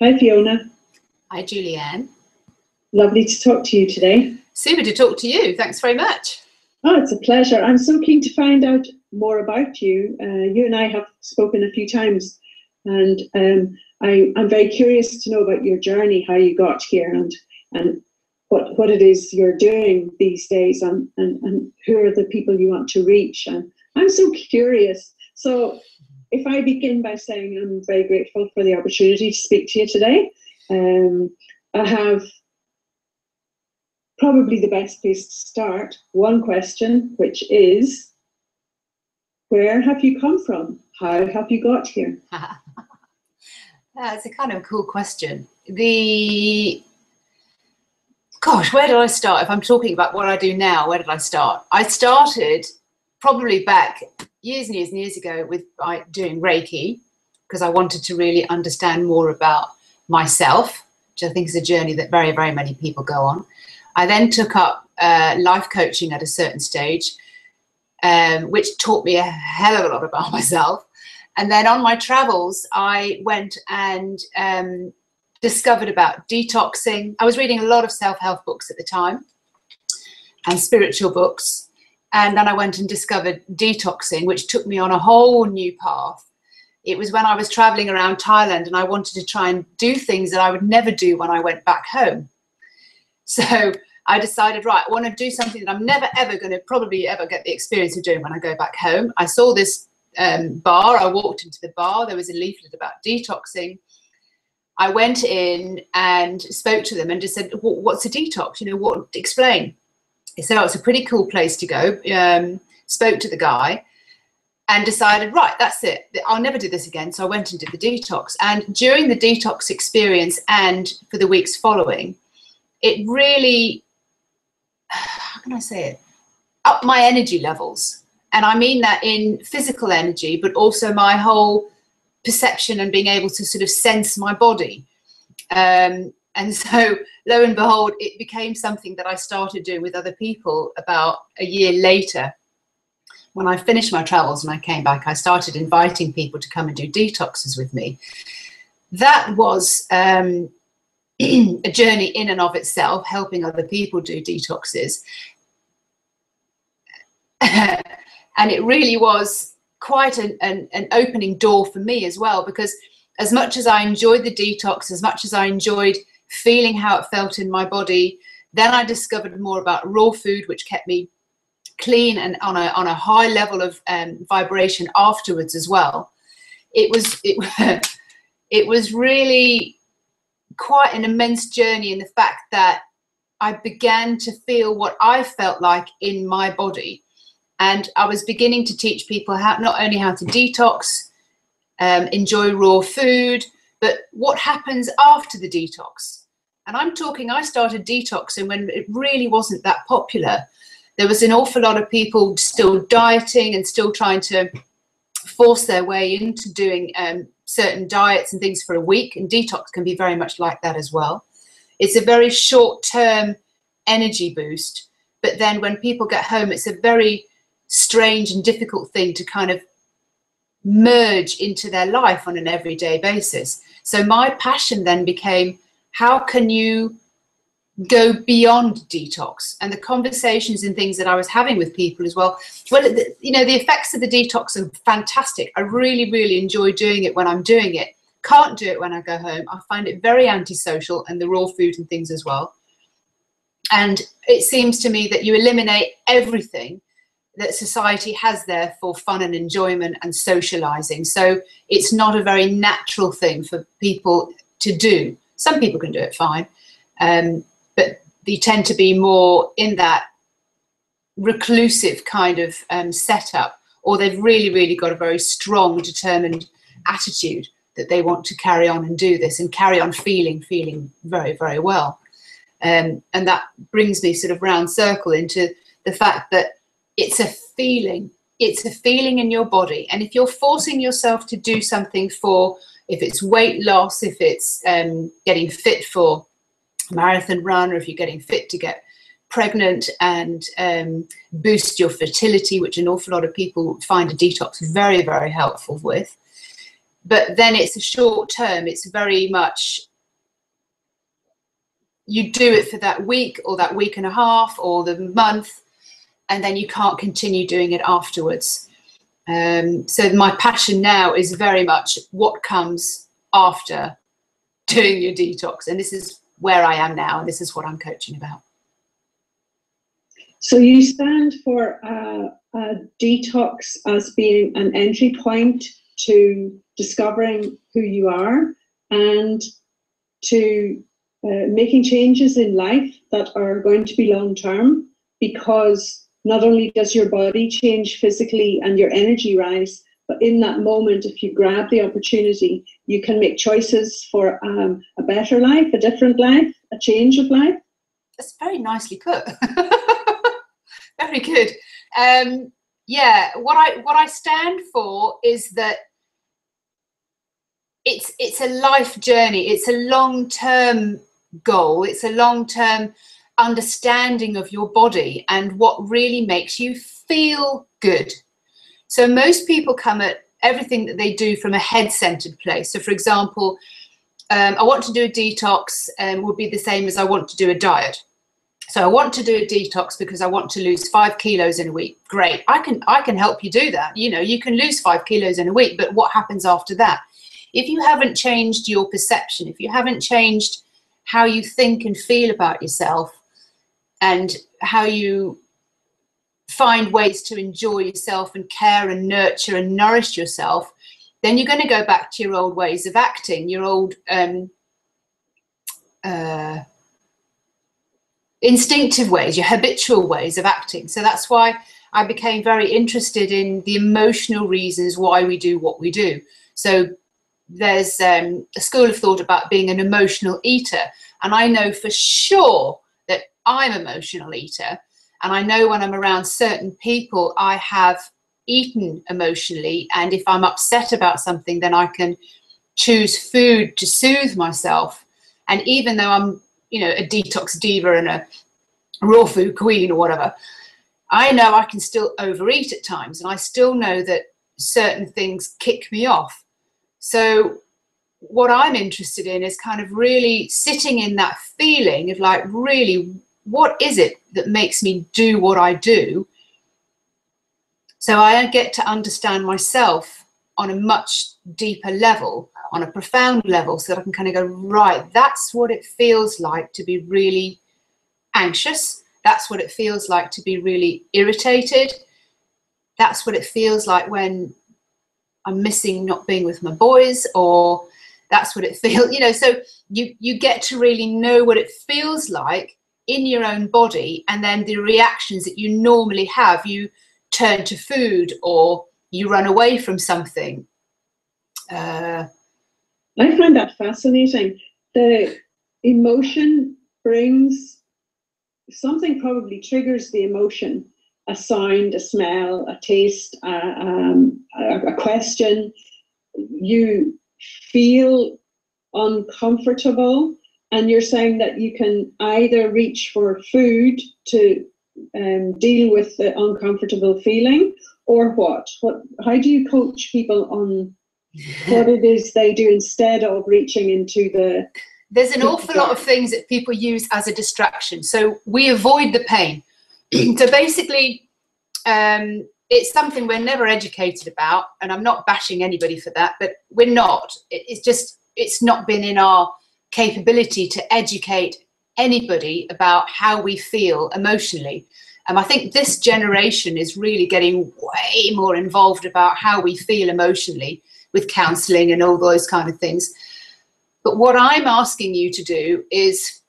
Hi, Fiona. Hi, Julianne. Lovely to talk to you today. Super to talk to you. Thanks very much. Oh, it's a pleasure. I'm so keen to find out more about you. You and I have spoken a few times, and I'm very curious to know about your journey, how you got here, and what it is you're doing these days, and who are the people you want to reach. And I'm so curious. So if I begin by saying I'm very grateful for the opportunity to speak to you today. I have probably the best place to start, one question, which is, where have you come from? How have you got here? That's a kind of a cool question. Gosh, where did I start? If I'm talking about what I do now, where did I start? I started probably back years and years and years ago with doing Reiki, because I wanted to really understand more about myself, which I think is a journey that very, very many people go on. I then took up life coaching at a certain stage, which taught me a hell of a lot about myself. And then on my travels, I went and discovered about detoxing. I was reading a lot of self-help books at the time and spiritual books. And then I went and discovered detoxing, which took me on a whole new path. It was when I was traveling around Thailand and I wanted to try and do things that I would never do when I went back home. So I decided, right, I want to do something that I'm never, ever going to probably ever get the experience of doing when I go back home. I saw this bar. I walked into the bar. There was a leaflet about detoxing. I went in and spoke to them and just said, what's a detox? You know, explain. He said, oh, it's a pretty cool place to go. Spoke to the guy and decided, right, that's it. I'll never do this again. So I went and did the detox. And during the detox experience and for the weeks following, it really, how can I say it, up my energy levels. And I mean that in physical energy, but also my whole perception and being able to sort of sense my body. And so lo and behold, it became something that I started doing with other people about a year later. When I finished my travels and I came back, I started inviting people to come and do detoxes with me. That was a journey in and of itself, helping other people do detoxes. And it really was quite an opening door for me as well, because as much as I enjoyed the detox, as much as I enjoyed feeling how it felt in my body, then I discovered more about raw food, which kept me clean and on a high level of vibration afterwards as well. It was really quite an immense journey in the fact that I began to feel what I felt like in my body. And I was beginning to teach people not only how to detox, enjoy raw food, but what happens after the detox. And I'm talking, I started detoxing when it really wasn't that popular. There was an awful lot of people still dieting and still trying to force their way into doing certain diets and things for a week. And detox can be very much like that as well. It's a very short-term energy boost. But then when people get home, it's a very strange and difficult thing to kind of merge into their life on an everyday basis. So my passion then became, how can you go beyond detox? And the conversations and things that I was having with people as well, you know, the effects of the detox are fantastic. I really, really enjoy doing it when I'm doing it. Can't do it when I go home. I find it very antisocial, and the raw food and things as well. And it seems to me that you eliminate everything that society has there for fun and enjoyment and socializing. So it's not a very natural thing for people to do. Some people can do it fine, but they tend to be more in that reclusive kind of setup, or they've really, really got a very strong, determined attitude that they want to carry on and do this and carry on feeling very, very well. And that brings me sort of round circle into the fact that it's a feeling. It's a feeling in your body. And if you're forcing yourself to do something for, if it's weight loss, if it's getting fit for a marathon run, or if you're getting fit to get pregnant and boost your fertility, which an awful lot of people find a detox very, very helpful with. But then it's a short term. It's very much you do it for that week or that week and a half or the month, and then you can't continue doing it afterwards. So my passion now is very much what comes after doing your detox, and this is where I am now, and this is what I'm coaching about. So you stand for a detox as being an entry point to discovering who you are and to making changes in life that are going to be long term, because not only does your body change physically and your energy rise, but in that moment, if you grab the opportunity, you can make choices for a better life, a different life, a change of life. That's very nicely put. Very good. Yeah, what I stand for is that it's a life journey. It's a long-term goal. It's a long-term understanding of your body and what really makes you feel good. So most people come at everything that they do from a head-centered place. So for example, I want to do a detox would be the same as I want to do a diet. So I want to do a detox because I want to lose 5 kilos in a week. Great, I can help you do that. You know, you can lose 5 kilos in a week, but what happens after that? If you haven't changed your perception, if you haven't changed how you think and feel about yourself and how you find ways to enjoy yourself and care and nurture and nourish yourself, then you're going to go back to your old ways of acting, your old instinctive ways, your habitual ways of acting. So that's why I became very interested in the emotional reasons why we do what we do. So there's a school of thought about being an emotional eater, and I know for sure that I'm an emotional eater, and I know when I'm around certain people I have eaten emotionally, and if I'm upset about something then I can choose food to soothe myself. And even though I'm, you know, a detox diva and a raw food queen or whatever, I know I can still overeat at times, and I still know that certain things kick me off. So what I'm interested in is kind of really sitting in that feeling of like, really, what is it that makes me do what I do? So I get to understand myself on a much deeper level, on a profound level, so that I can kind of go, right, that's what it feels like to be really anxious. That's what it feels like to be really irritated. That's what it feels like when I'm missing not being with my boys, or that's what it feels, you know. So you get to really know what it feels like in your own body, and then the reactions that you normally have, you turn to food or you run away from something. I find that fascinating. The emotion brings something, probably triggers the emotion, a sound, a smell, a taste, a question. You feel uncomfortable, and you're saying that you can either reach for food to deal with the uncomfortable feeling, or what? How do you coach people on what it is they do instead of reaching into the... There's an awful lot of things that people use as a distraction. So we avoid the pain. So basically, it's something we're never educated about, and I'm not bashing anybody for that, but we're not. It's not been in our capability to educate anybody about how we feel emotionally. I think this generation is really getting way more involved about how we feel emotionally with counselling and all those kind of things. But what I'm asking you to do is,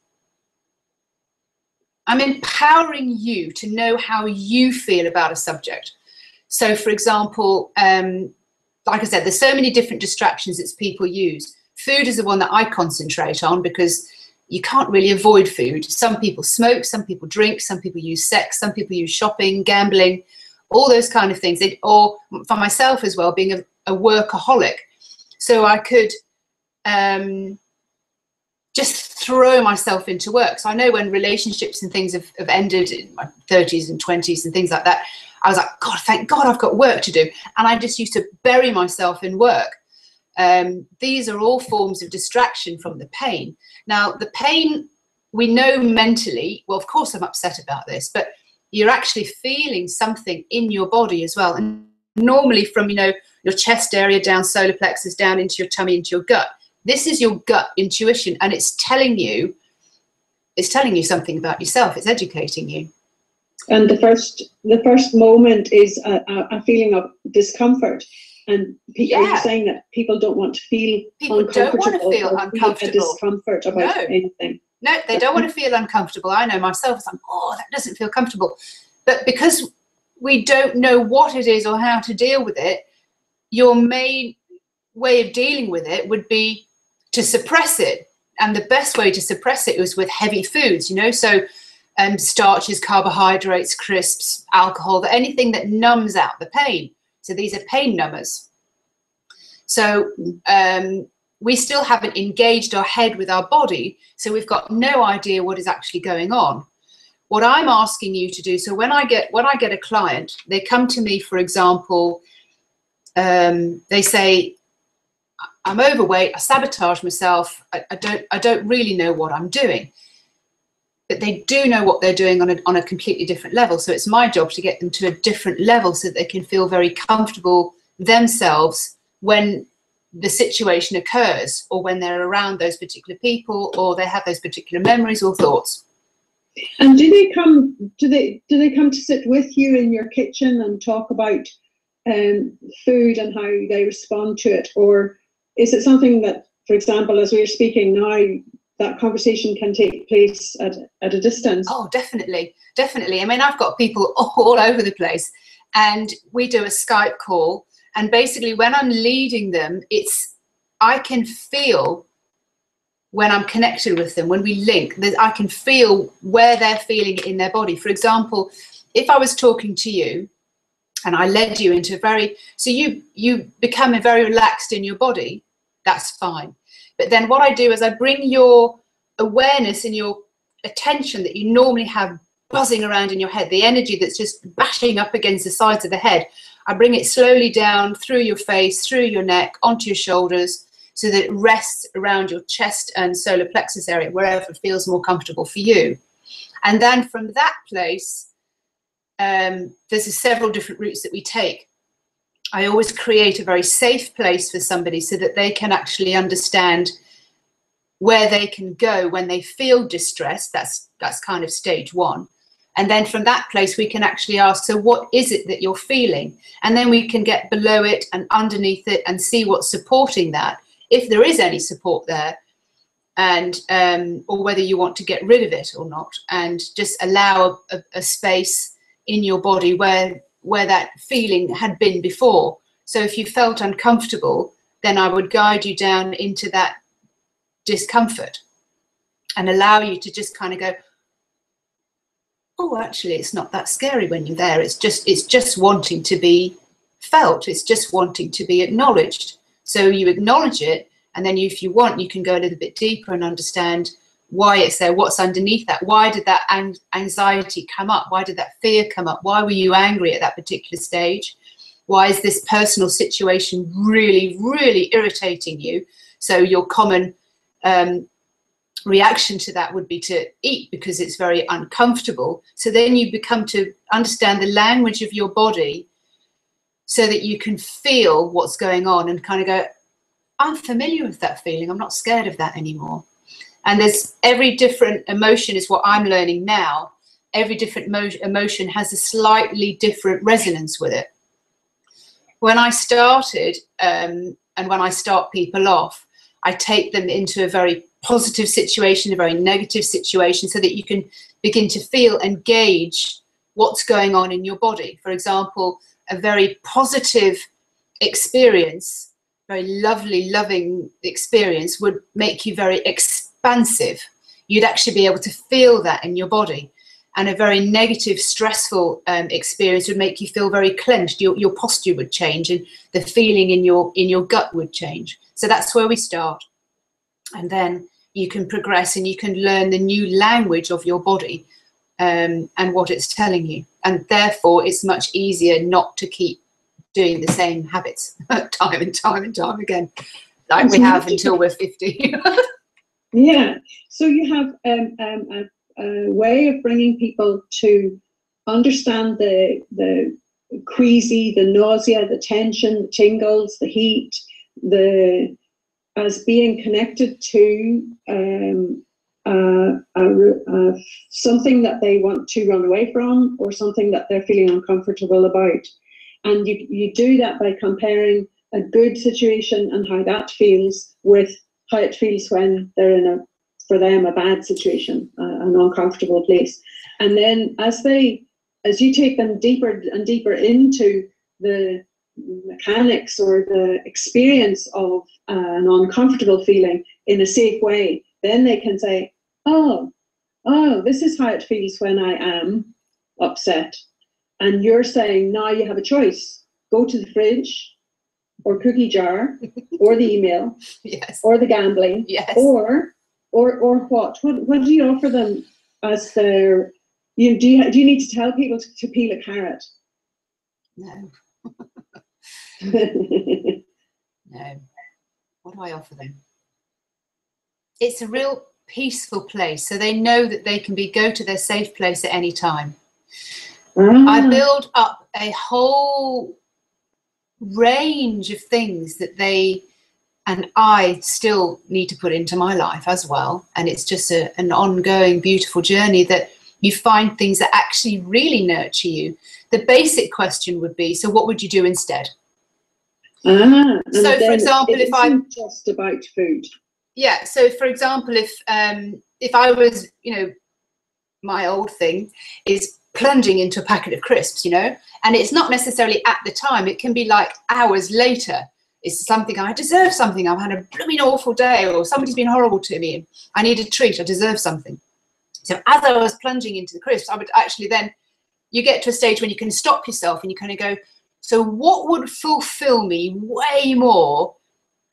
I'm empowering you to know how you feel about a subject. So for example, like I said, there's so many different distractions that people use. Food is the one that I concentrate on, because you can't really avoid food. Some people smoke, some people drink, some people use sex, some people use shopping, gambling, all those kind of things. Or for myself as well, being a workaholic. So I could just throw myself into work. So I know when relationships and things have ended in my 30s and 20s and things like that, I was like, God, thank God I've got work to do. And I just used to bury myself in work. These are all forms of distraction from the pain. Now, the pain we know mentally, well, of course I'm upset about this, but you're actually feeling something in your body as well. And normally from, you know, your chest area down, solar plexus, down into your tummy, into your gut. This is your gut intuition, and it's telling you something about yourself. It's educating you. And the first moment is a feeling of discomfort. And are you saying that people don't want to feel uncomfortable? Don't want to feel uncomfortable. A discomfort about anything. No, they don't want to feel uncomfortable. I know myself, it's like, oh, that doesn't feel comfortable. But because we don't know what it is or how to deal with it, your main way of dealing with it would be to suppress it. And the best way to suppress it was with heavy foods, you know, so starches, carbohydrates, crisps, alcohol, anything that numbs out the pain. So these are pain numbers. So we still haven't engaged our head with our body, so we've got no idea what is actually going on. What I'm asking you to do, so when I get a client, they come to me, for example, they say, I'm overweight, I sabotage myself, I don't really know what I'm doing. But they do know what they're doing on a completely different level. So it's my job to get them to a different level so that they can feel very comfortable themselves when the situation occurs, or when they're around those particular people, or they have those particular memories or thoughts. And do they come to sit with you in your kitchen and talk about food and how they respond to it? Or is it something that, for example, as we're speaking now, that conversation can take place at a distance? Oh, definitely. I mean, I've got people all over the place, and we do a Skype call, and basically when I'm leading them, I can feel when I'm connected with them, when we link, I can feel where they're feeling it in their body. For example, if I was talking to you and I led you into so you become very relaxed in your body, that's fine. But then what I do is I bring your awareness and your attention that you normally have buzzing around in your head, the energy that's just bashing up against the sides of the head, I bring it slowly down through your face, through your neck, onto your shoulders, so that it rests around your chest and solar plexus area, wherever feels more comfortable for you. And then from that place, there's several different routes that we take. I always create a very safe place for somebody so that they can actually understand where they can go when they feel distressed. That's kind of stage one. And then from that place, we can actually ask, so what is it that you're feeling? And then we can get below it and underneath it and see what's supporting that, if there is any support there, and or whether you want to get rid of it or not, and just allow a space in your body where that feeling had been before. So if you felt uncomfortable, then I would guide you down into that discomfort and allow you to just kind of go, oh, actually, it's not that scary when you're there. It's just wanting to be felt. It's just wanting to be acknowledged. So you acknowledge it, and then if you want, you can go a little bit deeper and understand why it's there, what's underneath that. Why did that anxiety come up? Why did that fear come up? Why were you angry at that particular stage? Why is this personal situation really, really irritating you? So your common reaction to that would be to eat because it's very uncomfortable. So then you become to understand the language of your body so that you can feel what's going on and kind of go, I'm familiar with that feeling. I'm not scared of that anymore. And there's every different emotion is what I'm learning now. Every different emotion has a slightly different resonance with it. When I started, and when I start people off, I take them into a very positive situation, a very negative situation, so that you can begin to feel and gauge what's going on in your body. For example, a very positive experience, very lovely, loving experience would make you very expansive. You'd actually be able to feel that in your body. And a very negative, stressful experience would make you feel very clenched. Your posture would change, and the feeling in your gut would change. So that's where we start. And then you can progress and you can learn the new language of your body and what it's telling you. And therefore, it's much easier not to keep doing the same habits time and time and time again, like we have until we're 50. Yeah. So you have a way of bringing people to understand the queasy, the nausea, the tension, the tingles, the heat, as being connected to something that they want to run away from, or something that they're feeling uncomfortable about. And you do that by comparing a good situation and how that feels with how it feels when they're in for them, a bad situation, an uncomfortable place. And then as you take them deeper and deeper into the mechanics or the experience of an uncomfortable feeling in a safe way, then they can say, oh, this is how it feels when I am upset. And you're saying, now you have a choice. Go to the fridge, or cookie jar, or the email, yes, or the gambling, yes, or what? What do you offer them as their? Do you need to tell people to peel a carrot? No. No. What do I offer them? It's a real peaceful place, so they know that they can go to their safe place at any time. I build up a whole range of things that they and I still need to put into my life as well, and it's just an ongoing beautiful journey that you find things that actually really nurture you. The basic question would be, so what would you do instead? So for example, if I'm just about food. Yeah, so for example, if I was, my old thing is plunging into a packet of crisps, and it's not necessarily at the time, it can be like hours later. It's something, I deserve something, I've had a blooming awful day, or somebody's been horrible to me, and I need a treat, I deserve something. So as I was plunging into the crisps, I would actually then, you get to a stage when you can stop yourself and you kind of go, so what would fulfill me way more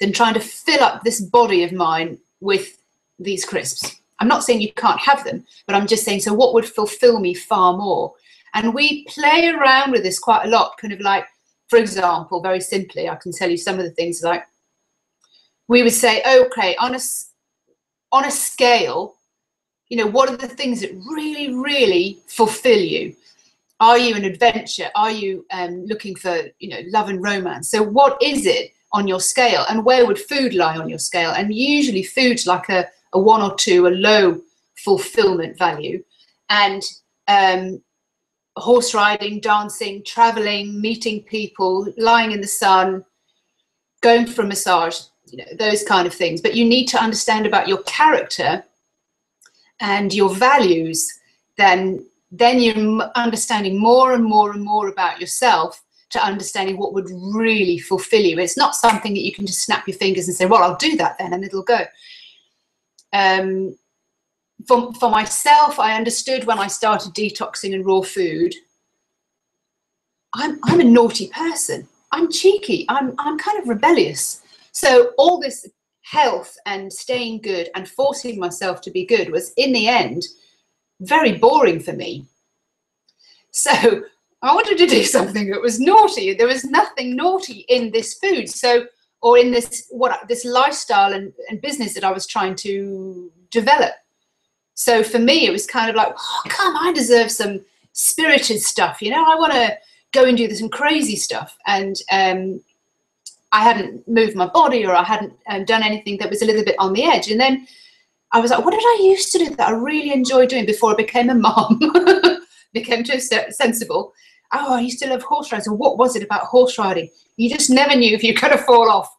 than trying to fill up this body of mine with these crisps? I'm not saying you can't have them, but I'm just saying, so what would fulfill me far more? And we play around with this quite a lot, kind of like, for example, very simply, I can tell you some of the things, like we would say, okay, on a scale, what are the things that really, really fulfill you? Are you an adventure? Are you looking for, love and romance? So what is it on your scale, and where would food lie on your scale? And usually food's like a 1 or 2, a low fulfillment value. And horse riding, dancing, traveling, meeting people, lying in the sun, going for a massage, those kind of things. But you need to understand about your character and your values, then you're understanding more and more and more about yourself, to understanding what would really fulfill you. It's not something that you can just snap your fingers and say, well, I'll do that then, and it'll go. For myself, I understood when I started detoxing and raw food, I'm a naughty person. I'm cheeky. I'm kind of rebellious. So all this health and staying good and forcing myself to be good was, in the end, very boring for me. So I wanted to do something that was naughty. There was nothing naughty in this food, or in this lifestyle and business that I was trying to develop. So for me, it was kind of like, oh, come, I deserve some spirited stuff. I want to go and do some crazy stuff. And I hadn't moved my body, or I hadn't done anything that was a little bit on the edge. And then I was like, what did I used to do that I really enjoyed doing before I became a mom? Became too sensible. Oh, I used to love horse riding. So what was it about horse riding? You just never knew if you were going to fall off.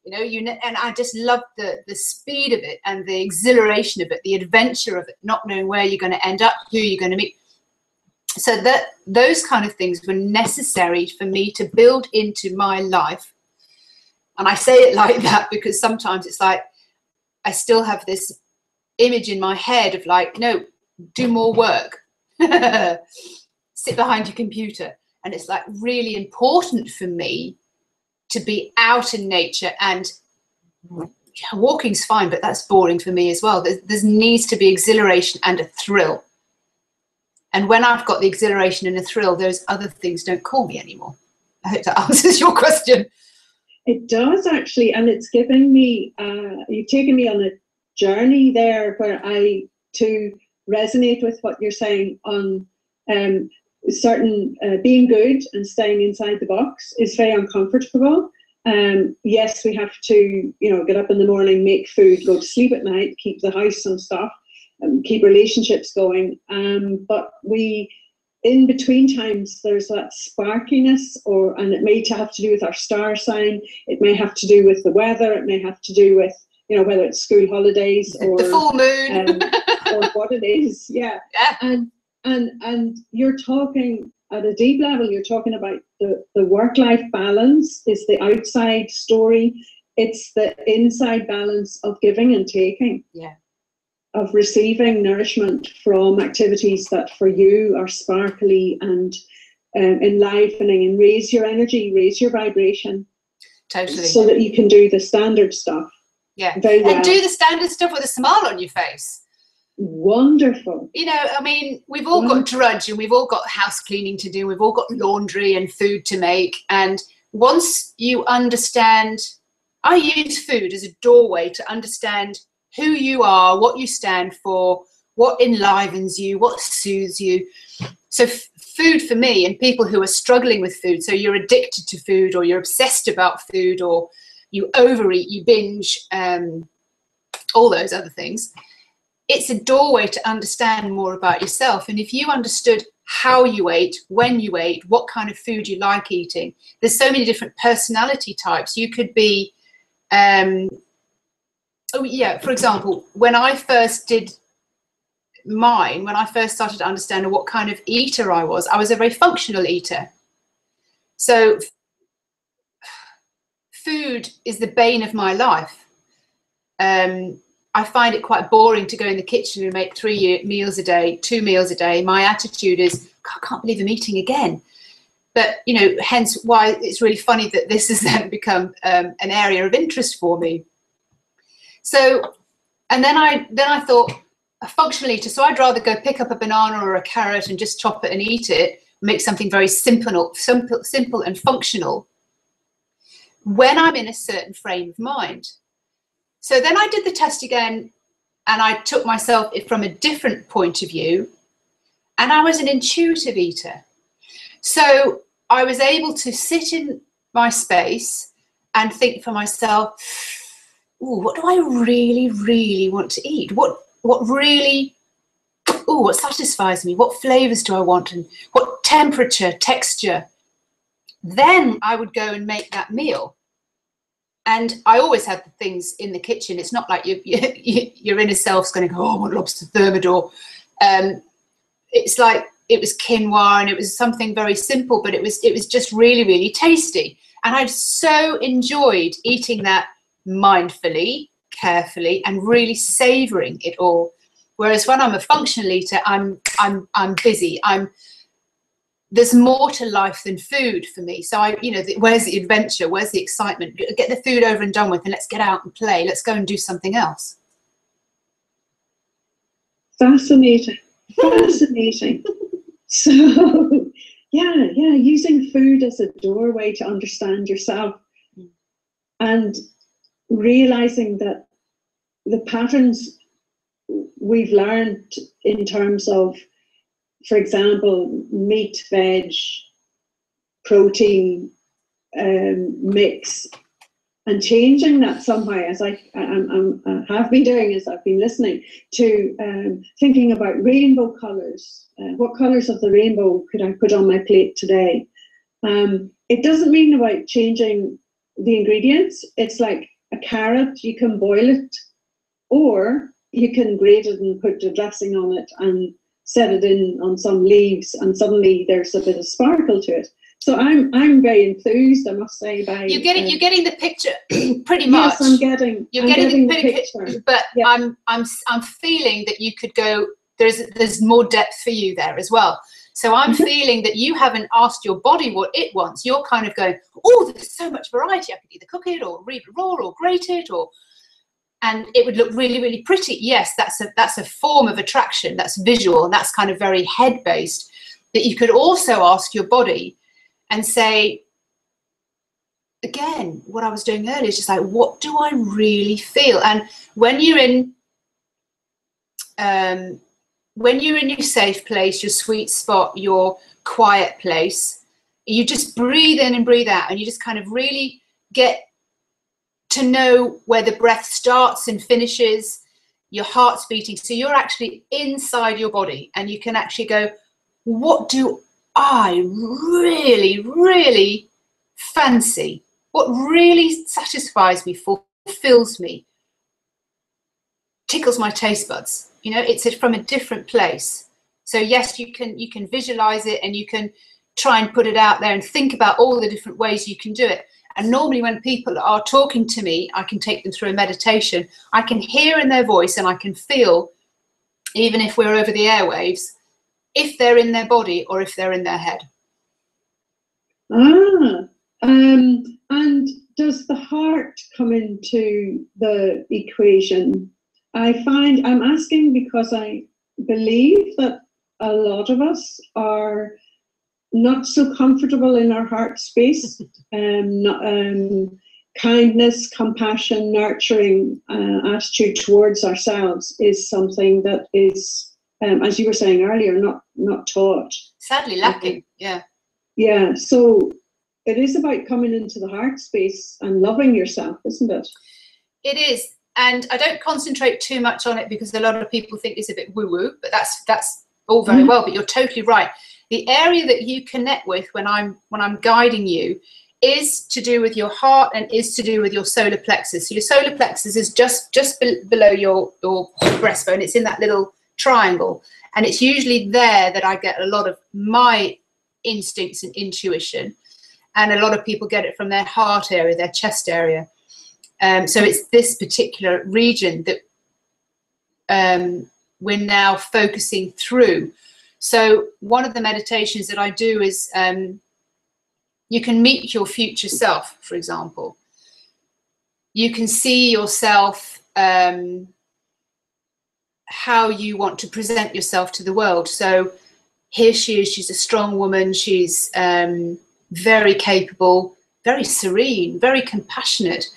And I just loved the speed of it, and the exhilaration of it, the adventure of it, not knowing where you're going to end up, who you're going to meet. So those kind of things were necessary for me to build into my life. And I say it like that because sometimes it's like I still have this image in my head of like, no, do more work. Sit behind your computer. And it's like really important for me to be out in nature. And walking's fine, but that's boring for me as well. There needs to be exhilaration and a thrill. And when I've got the exhilaration and the thrill, those other things don't call me anymore. I hope that answers your question. It does, actually. And it's given me, you've taken me on a journey there where I too resonate with what you're saying on certain being good and staying inside the box is very uncomfortable. Yes, we have to, get up in the morning, make food, go to sleep at night, keep the house and stuff, keep relationships going. But in between times, there's that sparkiness, and it may have to do with our star sign. It may have to do with the weather. It may have to do with, whether it's school holidays or the full moon, or what it is. Yeah. And you're talking at a deep level. You're talking about the work-life balance is the outside story. It's the inside balance of giving and taking. Yeah. Of receiving nourishment from activities that for you are sparkly and enlivening, and raise your energy, raise your vibration. Totally. So that you can do the standard stuff. Yeah. Very well. And do the standard stuff with a smile on your face. Wonderful. We've all got drudge, and we've all got house cleaning to do. We've all got laundry and food to make. And once you understand, I use food as a doorway to understand who you are, what you stand for, what enlivens you, what soothes you. So food for me, and people who are struggling with food, so you're addicted to food, or you're obsessed about food, or you overeat, you binge, all those other things, it's a doorway to understand more about yourself. And if you understood how you ate, when you ate, what kind of food you like eating, there's so many different personality types. You could be for example, when I first did mine, when I first started to understand what kind of eater I was a very functional eater. So food is the bane of my life. I find it quite boring to go in the kitchen and make 3 meals a day, 2 meals a day. My attitude is, I can't believe I'm eating again. But, hence why it's really funny that this has then become an area of interest for me. So, and then I thought, a functional eater, so I'd rather go pick up a banana or a carrot and just chop it and eat it, make something very simple and functional when I'm in a certain frame of mind. So then I did the test again, and I took myself from a different point of view, and I was an intuitive eater. So I was able to sit in my space and think for myself, ooh, what do I really, really want to eat? What satisfies me? What flavors do I want? And what temperature, texture? Then I would go and make that meal. And I always had the things in the kitchen. It's not like your inner self's going to go, oh, I want lobster thermidor. It's like it was quinoa, and it was something very simple, but it was just really, really tasty. And I so enjoyed eating that mindfully, carefully, and really savouring it all. Whereas when I'm a functional eater, I'm busy. There's more to life than food for me. So where's the adventure? Where's the excitement? Get the food over and done with, and let's get out and play. Let's go and do something else. Fascinating. So, using food as a doorway to understand yourself, and realizing that the patterns we've learned in terms of, for example, meat, veg, protein mix, and changing that somehow, as I have been doing as I've been listening to thinking about rainbow colours. What colours of the rainbow could I put on my plate today? It doesn't mean about changing the ingredients. It's like a carrot, you can boil it, or you can grate it and put a dressing on it and set it in on some leaves, and suddenly there's a bit of sparkle to it. So I'm very enthused, I must say, by you're getting the picture pretty much. Yes, I'm getting the picture. But yeah. I'm feeling that you could go. There's more depth for you there as well. So I'm feeling that you haven't asked your body what it wants. You're kind of going, oh, there's so much variety. I could either cook it or read it raw or grate it, and it would look really, really pretty. Yes, that's a form of attraction. That's visual, and that's kind of very head based. But you could also ask your body and say, again, what I was doing earlier is just like, what do I really feel? And when you're in when you're in your safe place, your sweet spot, your quiet place, you just breathe in and breathe out, and you just kind of really get to know where the breath starts and finishes, your heart's beating. So you're actually inside your body, and you can actually go, what do I really, really fancy? What really satisfies me, fulfills me, tickles my taste buds? You know, it's from a different place. So yes, you can visualize it, and you can try and put it out there and think about all the different ways you can do it. And normally when people are talking to me, I can take them through a meditation. I can hear in their voice, and I can feel, even if we're over the airwaves, if they're in their body or if they're in their head. And does the heart come into the equation? I find, I'm asking because I believe that a lot of us are not so comfortable in our heart space. Kindness, compassion, nurturing attitude towards ourselves is something that is, as you were saying earlier, not taught. Sadly lacking, yeah. Yeah, so it is about coming into the heart space and loving yourself, isn't it? It is, and I don't concentrate too much on it because a lot of people think it's a bit woo-woo, but that's all very well, but you're totally right. The area that you connect with when I'm guiding you is to do with your heart and is to do with your solar plexus. So your solar plexus is just below your breastbone. It's in that little triangle, and it's usually there that I get a lot of my instincts and intuition, and a lot of people get it from their heart area, their chest area. So it's this particular region that we're now focusing through. So one of the meditations that I do is you can meet your future self, for example. You can see yourself, how you want to present yourself to the world. So here she is, she's a strong woman, she's very capable, very serene, very compassionate.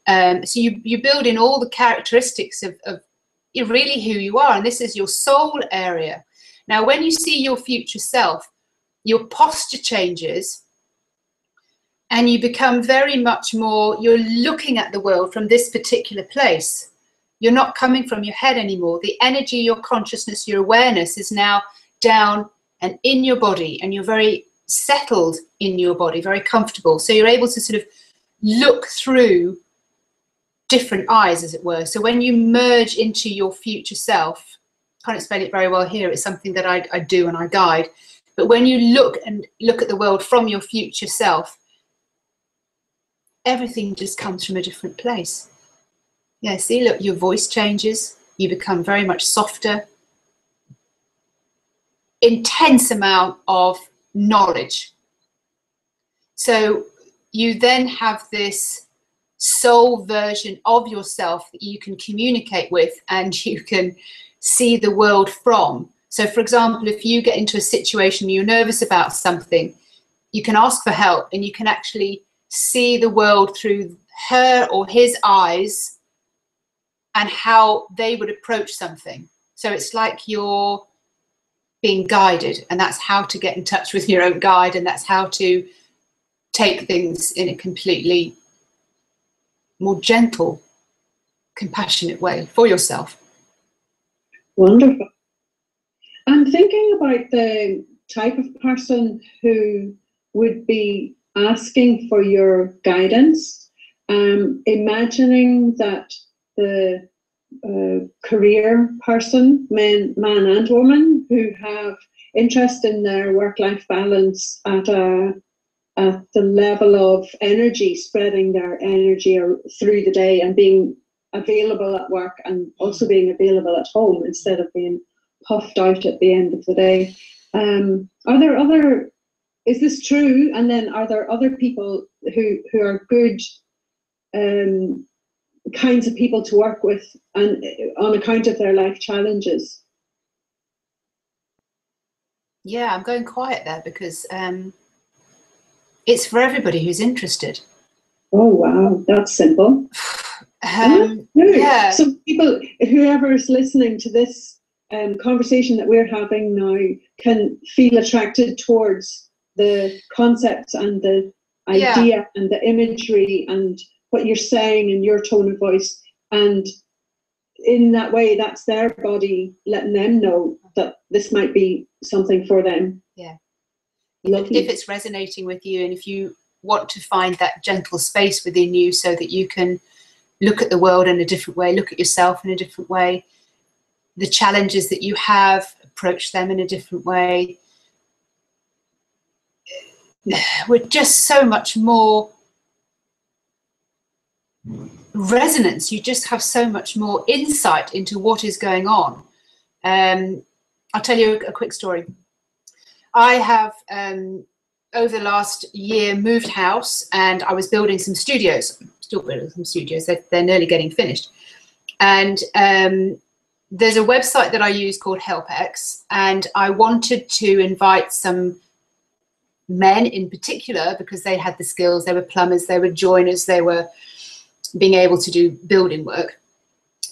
So you build in all the characteristics of really who you are, and this is your soul area. Now, when you see your future self, your posture changes, and you become very much more, you're looking at the world from this particular place. You're not coming from your head anymore. The energy, your consciousness, your awareness is now down and in your body, and you're very settled in your body, very comfortable. So you're able to sort of look through different eyes, as it were. So when you merge into your future self, I can't explain it very well here, it's something that I do and I guide, but when you look at the world from your future self, everything just comes from a different place. Yeah, see, look, your voice changes, you become very much softer, intense amount of knowledge. So you then have this soul version of yourself that you can communicate with and you can see the world from. So for example, if you get into a situation, you're nervous about something, you can ask for help and you can actually see the world through her or his eyes and how they would approach something. So it's like you're being guided, and that's how to get in touch with your own guide, and that's how to take things in a completely more gentle, compassionate way for yourself. Wonderful. I'm thinking about the type of person who would be asking for your guidance, imagining that the career person, man and woman, who have interest in their work-life balance at the level of energy, spreading their energy through the day and being available at work and also being available at home instead of being puffed out at the end of the day. Are there other, is this true? And then are there other people who are good kinds of people to work with and on account of their life challenges? Yeah, I'm going quiet there because it's for everybody who's interested. Oh wow, that's simple. Yeah. So people, whoever is listening to this conversation that we're having now can feel attracted towards the concepts and the idea and the imagery and what you're saying and your tone of voice, and in that way that's their body letting them know that this might be something for them. Yeah. If it's resonating with you, and if you want to find that gentle space within you so that you can look at the world in a different way, look at yourself in a different way, the challenges that you have, approach them in a different way. We're just so much more resonance. You just have so much more insight into what is going on. I'll tell you a quick story. I have, over the last year, moved house, and I was building some studios. Still building some studios. They're nearly getting finished. And there's a website that I use called HelpX, and I wanted to invite some men in particular because they had the skills. They were plumbers, they were joiners, they were being able to do building work,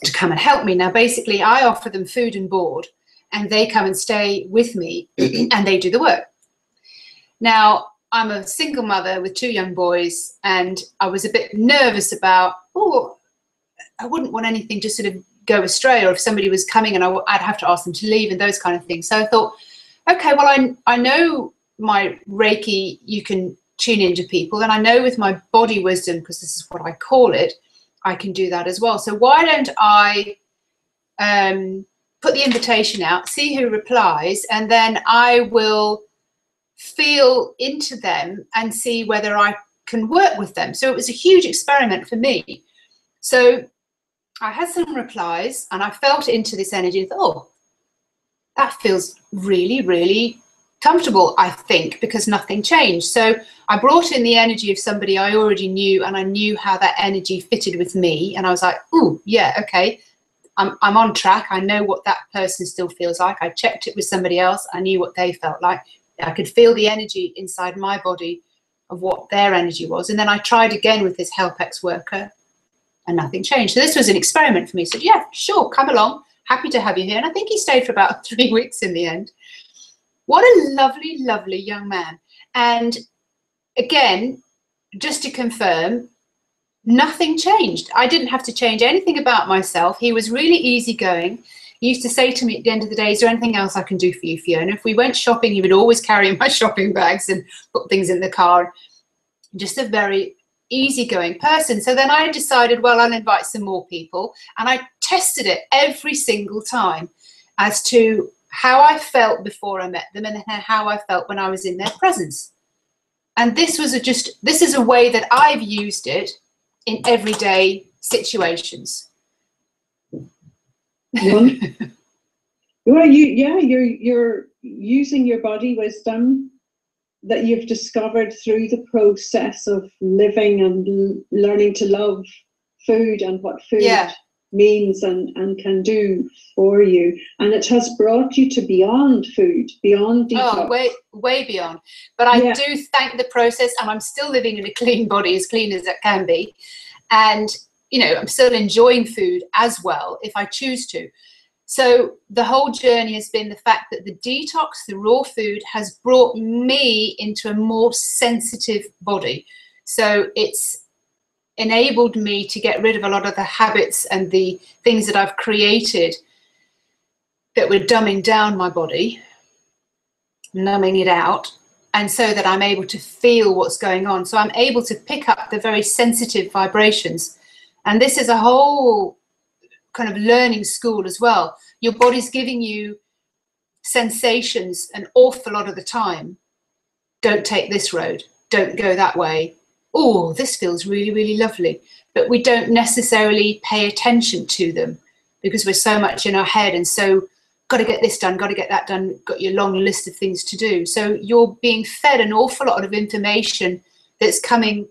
to come and help me. Now, basically, I offer them food and board, and they come and stay with me and they do the work. Now, I'm a single mother with 2 young boys, and I was a bit nervous about, I wouldn't want anything to sort of go astray, or if somebody was coming and I'd have to ask them to leave and those kind of things. So I thought, okay, well, I know my Reiki, you can tune into people, and I know with my body wisdom, because this is what I call it, I can do that as well. So why don't I put the invitation out, see who replies, and then I will feel into them and see whether I can work with them. So it was a huge experiment for me. So I had some replies, and I felt into this energy and thought, oh, that feels really, really comfortable, I think, because nothing changed. So I brought in the energy of somebody I already knew, and I knew how that energy fitted with me. And I was like, oh, yeah, okay, I'm on track. I know what that person still feels like. I checked it with somebody else. I knew what they felt like. I could feel the energy inside my body of what their energy was. And then I tried again with this HelpX worker, and nothing changed. So this was an experiment for me. So yeah, sure, come along. Happy to have you here. And I think he stayed for about 3 weeks in the end. What a lovely, lovely young man. And again, just to confirm, nothing changed. I didn't have to change anything about myself. He was really easygoing. He used to say to me at the end of the day, is there anything else I can do for you, Fiona? If we went shopping, he would always carry my shopping bags and put things in the car. Just a very easygoing person. So then I decided, well, I'll invite some more people. And I tested it every single time as to how I felt before I met them and how I felt when I was in their presence. And this was this is a way that I've used it in everyday situations. Well, you're using your body wisdom that you've discovered through the process of living and learning to love food and what food means and can do for you. And it has brought you to beyond food, beyond detox. Oh, way beyond. But I do thank the process, and I'm still living in a clean body, as clean as it can be. And, you know, I'm still enjoying food as well if I choose to. So the whole journey has been the fact that the detox, the raw food, has brought me into a more sensitive body. So it's enabled me to get rid of a lot of the habits and the things that I've created that were dumbing down my body, numbing it out, and so that I'm able to feel what's going on. So I'm able to pick up the very sensitive vibrations. And this is a whole kind of learning school as well. Your body's giving you sensations an awful lot of the time. Don't take this road. Don't go that way. Oh, this feels really, really lovely. But we don't necessarily pay attention to them because we're so much in our head and so got to get this done, got to get that done, got your long list of things to do. So you're being fed an awful lot of information that's coming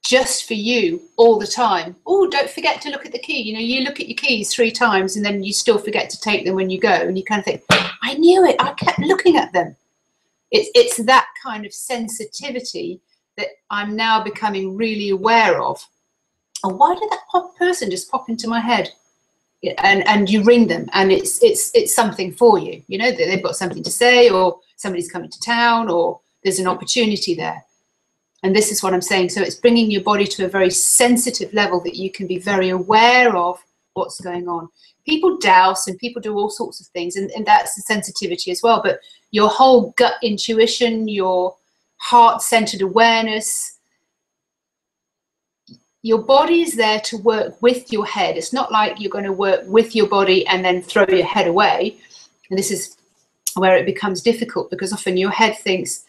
just for you all the time. Oh, don't forget to look at the key. You know, you look at your keys 3 times and then you still forget to take them when you go. And you kind of think, I knew it. I kept looking at them. It's that kind of sensitivity that I'm now becoming really aware of. Oh, why did that person just pop into my head? and you ring them, and it's something for you, you know, that they've got something to say, or somebody's coming to town, or there's an opportunity there. And this is what I'm saying. So it's bringing your body to a very sensitive level that you can be very aware of what's going on. People douse and people do all sorts of things, and that's the sensitivity as well. But your whole gut intuition, your heart-centered awareness, your body is there to work with your head. It's not like you're going to work with your body and then throw your head away. And this is where it becomes difficult, because often your head thinks,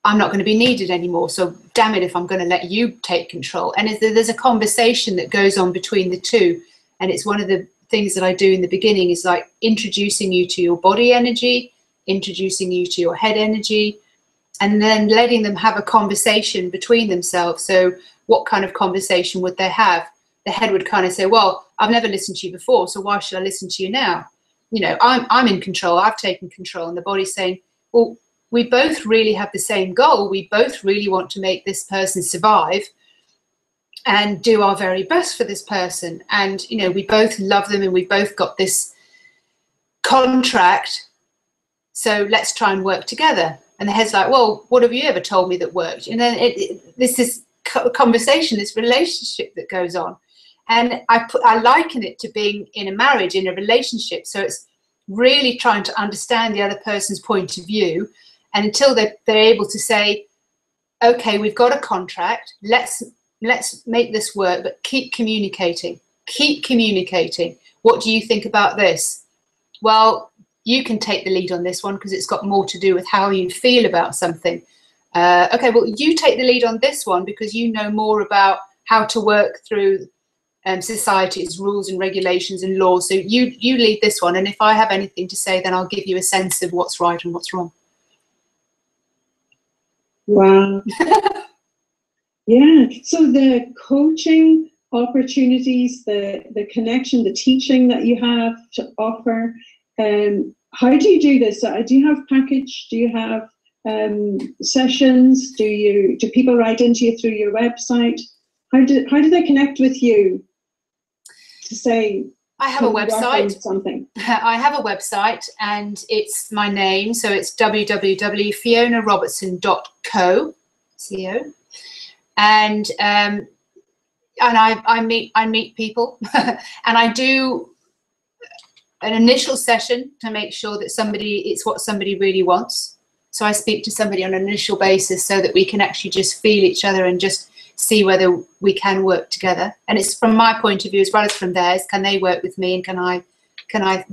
I'm not going to be needed anymore, so damn it if I'm going to let you take control. And there's a conversation that goes on between the two. And it's one of the things that I do in the beginning, is like introducing you to your body energy, introducing you to your head energy, and then letting them have a conversation between themselves. So what kind of conversation would they have? The head would kind of say, well, I've never listened to you before, so why should I listen to you now? You know, I'm in control, I've taken control. And the body's saying, well, we both really have the same goal. We both really want to make this person survive and do our very best for this person. And, you know, we both love them, and we both got this contract. So let's try and work together. And the head's like, well, what have you ever told me that worked? And then this is conversation, this relationship that goes on. And I liken it to being in a marriage, in a relationship. So it's really trying to understand the other person's point of view. And until they're able to say, okay, we've got a contract, let's make this work, but keep communicating. Keep communicating. What do you think about this? Well, you can take the lead on this one, because it's got more to do with how you feel about something. Okay, well, you take the lead on this one, because you know more about how to work through society's rules and regulations and laws. So you lead this one. And if I have anything to say, then I'll give you a sense of what's right and what's wrong. Wow. Yeah. So the coaching opportunities, the connection, the teaching that you have to offer, how do you do this? Do you have package? Do you have sessions? Do people write into you through your website? How do they connect with you to say, I have a website. Something. I have a website, and it's my name, so it's www.fionarobertson.co. And I meet people, and I do an initial session to make sure that it's what somebody really wants. So I speak to somebody on an initial basis, so that we can actually just feel each other and just see whether we can work together. And it's from my point of view as well as from theirs. Can they work with me, and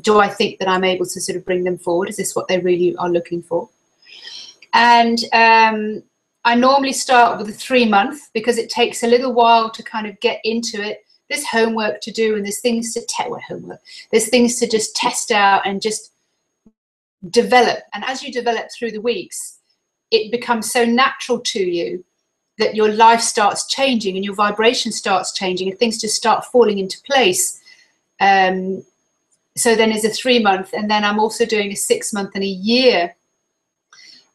do I think that I'm able to sort of bring them forward? Is this what they really are looking for? And I normally start with a 3-month, because it takes a little while to kind of get into it. There's homework to do, and there's things to There's things to just test out and just develop. And as you develop through the weeks, it becomes so natural to you that your life starts changing, and your vibration starts changing, and things just start falling into place. So then there's a 3-month, and then I'm also doing a 6-month and a year.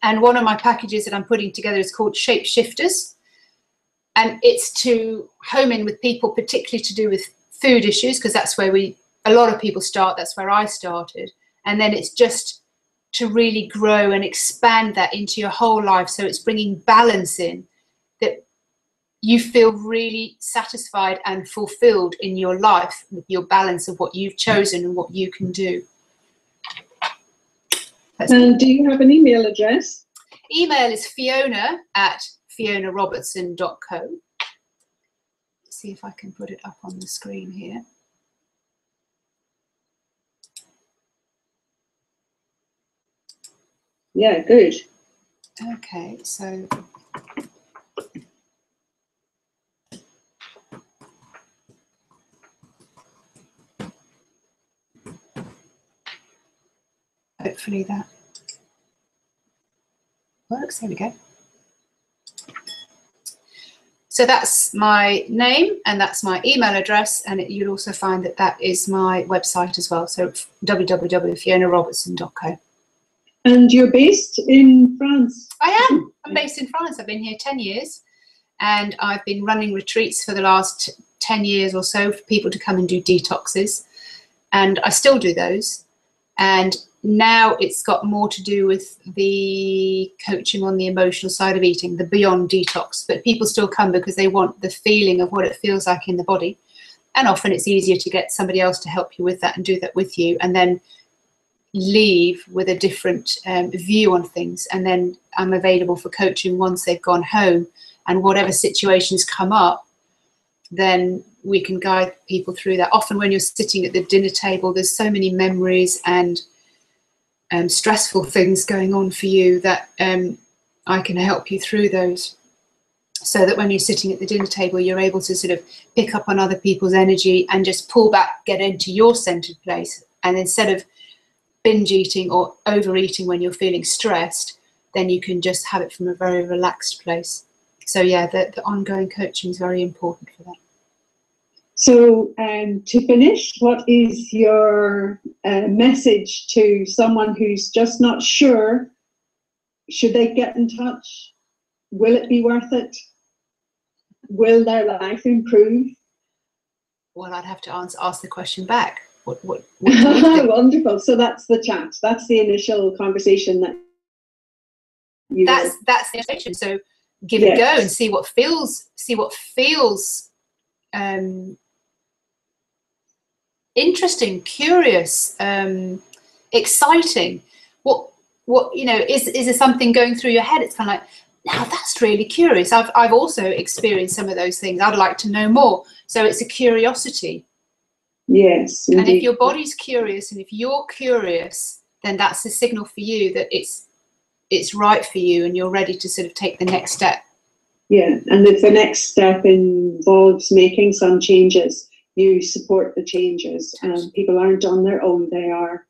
And one of my packages that I'm putting together is called Shapeshifters. And it's to home in with people, particularly to do with food issues, because that's where a lot of people start. That's where I started. And then it's just to really grow and expand that into your whole life. So it's bringing balance in, that you feel really satisfied and fulfilled in your life with your balance of what you've chosen and what you can do. And do you have an email address? Email is fiona@fionarobertson.co. See if I can put it up on the screen here. Yeah, good. Okay, so hopefully that works. There we go. So that's my name, and that's my email address, and you'll also find that is my website as well. So www.fionarobertson.co. And you're based in France? I am. I'm based in France. I've been here 10 years. and I've been running retreats for the last 10 years or so for people to come and do detoxes, and I still do those. And now it's got more to do with the coaching on the emotional side of eating, the beyond detox, but people still come because they want the feeling of what it feels like in the body. And often it's easier to get somebody else to help you with that and do that with you, and then leave with a different view on things. And then I'm available for coaching once they've gone home, and whatever situations come up, then we can guide people through that. Often when you're sitting at the dinner table, there's so many memories and stressful things going on for you that I can help you through those, so that when you're sitting at the dinner table, you're able to sort of pick up on other people's energy and just pull back, get into your centered place. And instead of binge eating or overeating when you're feeling stressed, then you can just have it from a very relaxed place. So yeah, the ongoing coaching is very important for that. So to finish, what is your message to someone who's just not sure? Should they get in touch? Will it be worth it? Will their life improve? Well, I'd have to ask the question back. What do you think? Wonderful. So that's the chat. That's the initial conversation that you. That's the invitation. So give it a go and see what feels. Interesting, curious, exciting. What is there something going through your head? It's kind of like, now that's really curious. I've also experienced some of those things. I'd like to know more. So it's a curiosity. Yes, indeed. And if your body's curious and if you're curious, then that's a signal for you that it's right for you and you're ready to sort of take the next step. Yeah, and if the next step involves making some changes, you support the changes. People aren't on their own, they are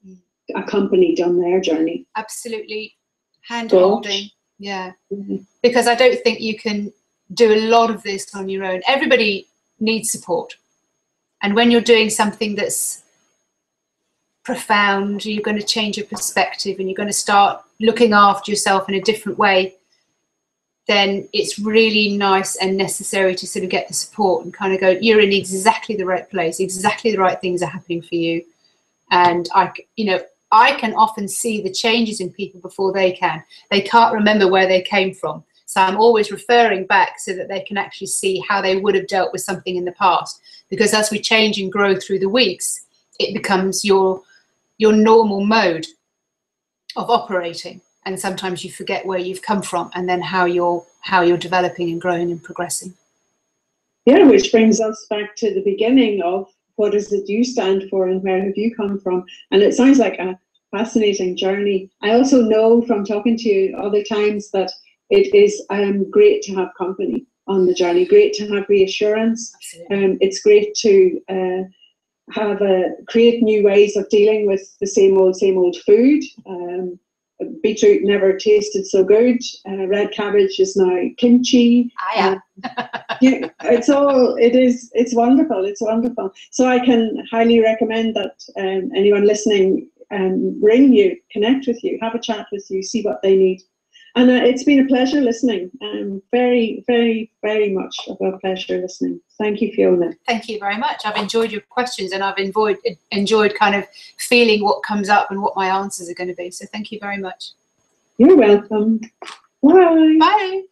accompanied on their journey. Absolutely. Hand holding. Yeah. Mm-hmm. Because I don't think you can do a lot of this on your own. Everybody needs support. And when you're doing something that's profound, you're going to change your perspective and you're going to start looking after yourself in a different way, then it's really nice and necessary to sort of get the support and kind of go, you're in exactly the right place, exactly the right things are happening for you. And I can often see the changes in people before they can. They can't remember where they came from. So I'm always referring back so that they can actually see how they would have dealt with something in the past. Because as we change and grow through the weeks, it becomes your normal mode of operating. And sometimes you forget where you've come from and then how you're developing and growing and progressing. Yeah, which brings us back to the beginning of what is it you stand for and where have you come from? And it sounds like a fascinating journey. I also know from talking to you other times that it is great to have company on the journey, great to have reassurance. It's great to create new ways of dealing with the same old food. Beetroot never tasted so good. Red cabbage is now kimchi. It's wonderful. It's wonderful. So I can highly recommend that anyone listening ring you, connect with you, have a chat with you, see what they need. And it's been a pleasure listening. Very, very, very much of a pleasure listening. Thank you, Fiona. Thank you very much. I've enjoyed your questions and I've enjoyed kind of feeling what comes up and what my answers are going to be. So thank you very much. You're welcome. Bye. Bye.